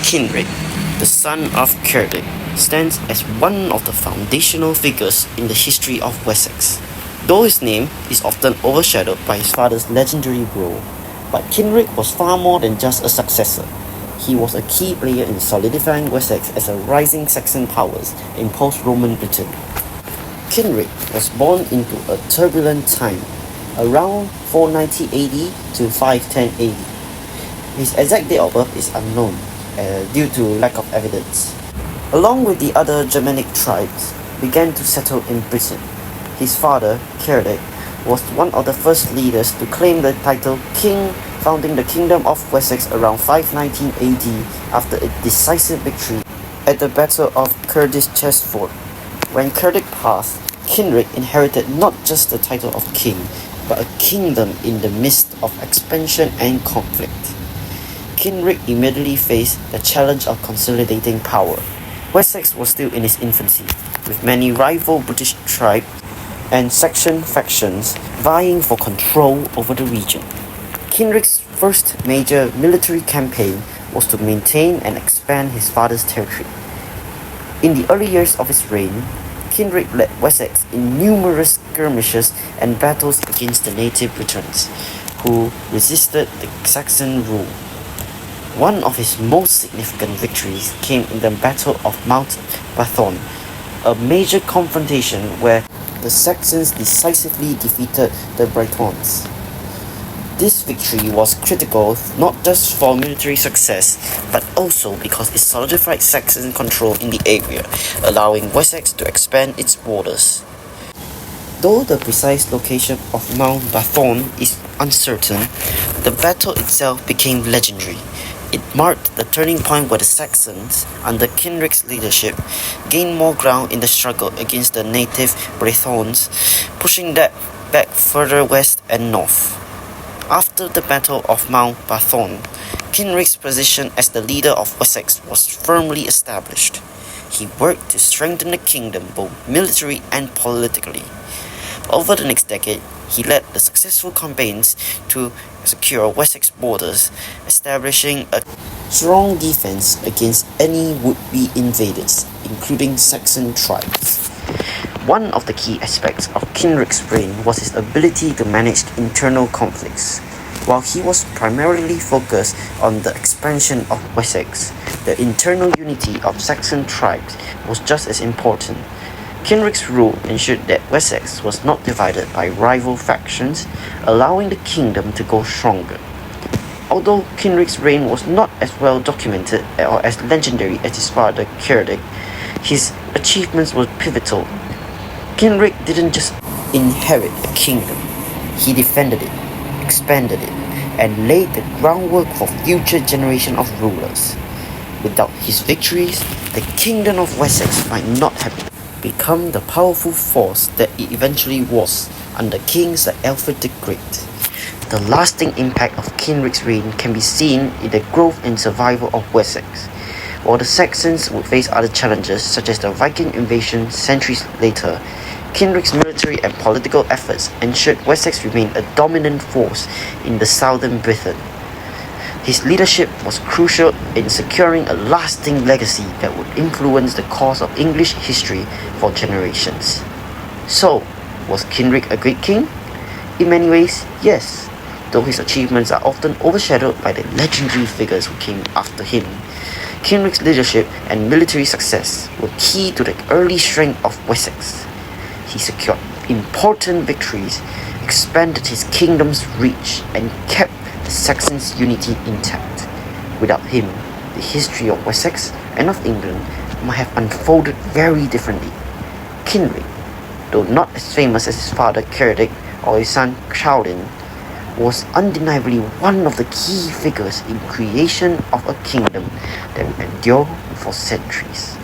Cynric, the son of Cerdic, stands as one of the foundational figures in the history of Wessex. Though his name is often overshadowed by his father's legendary role, but Cynric was far more than just a successor. He was a key player in solidifying Wessex as a rising Saxon power in post-Roman Britain. Cynric was born into a turbulent time, around 490 AD to 510 AD. His exact date of birth is unknown due to lack of evidence. Along with the other Germanic tribes, began to settle in Britain. His father, Cerdic, was one of the first leaders to claim the title King, founding the Kingdom of Wessex around 519 AD after a decisive victory at the Battle of Cerdic. When Cerdic passed, Cynric inherited not just the title of king, but a kingdom in the midst of expansion and conflict. Cynric immediately faced the challenge of consolidating power. Wessex was still in its infancy, with many rival British tribes and Saxon factions vying for control over the region. Cynric's first major military campaign was to maintain and expand his father's territory. In the early years of his reign, Cynric led Wessex in numerous skirmishes and battles against the native Britons, who resisted the Saxon rule. One of his most significant victories came in the Battle of Mount Bathon, a major confrontation where the Saxons decisively defeated the Britons. This victory was critical not just for military success, but also because it solidified Saxon control in the area, allowing Wessex to expand its borders. Though the precise location of Mount Bathon is uncertain, the battle itself became legendary. It marked the turning point where the Saxons, under Cynric's leadership, gained more ground in the struggle against the native Britons, pushing them back further west and north. After the Battle of Mount Bathon, Cynric's position as the leader of Wessex was firmly established. He worked to strengthen the kingdom both militarily and politically. Over the next decade, he led the successful campaigns to secure Wessex borders, establishing a strong defense against any would-be invaders, including Saxon tribes. One of the key aspects of Cynric's reign was his ability to manage internal conflicts. While he was primarily focused on the expansion of Wessex, the internal unity of Saxon tribes was just as important. Cynric's rule ensured that Wessex was not divided by rival factions, allowing the kingdom to grow stronger. Although Cynric's reign was not as well documented or as legendary as his father Cerdic, his achievements were pivotal. Cynric didn't just inherit a kingdom, he defended it, expanded it, and laid the groundwork for future generations of rulers. Without his victories, the kingdom of Wessex might not have become the powerful force that it eventually was under kings like Alfred the Great. The lasting impact of Cynric's reign can be seen in the growth and survival of Wessex. While the Saxons would face other challenges such as the Viking invasion centuries later, Cynric's military and political efforts ensured Wessex remained a dominant force in the southern Britain. His leadership was crucial in securing a lasting legacy that would influence the course of English history for generations. So, was Cynric a great king? In many ways, yes, though his achievements are often overshadowed by the legendary figures who came after him. Cynric's leadership and military success were key to the early strength of Wessex. He secured important victories, expanded his kingdom's reach, and kept the Saxons' unity intact. Without him, the history of Wessex and of England might have unfolded very differently. Cynric, though not as famous as his father Cerdic or his son Chaudin, was undeniably one of the key figures in creation of a kingdom that would endure for centuries.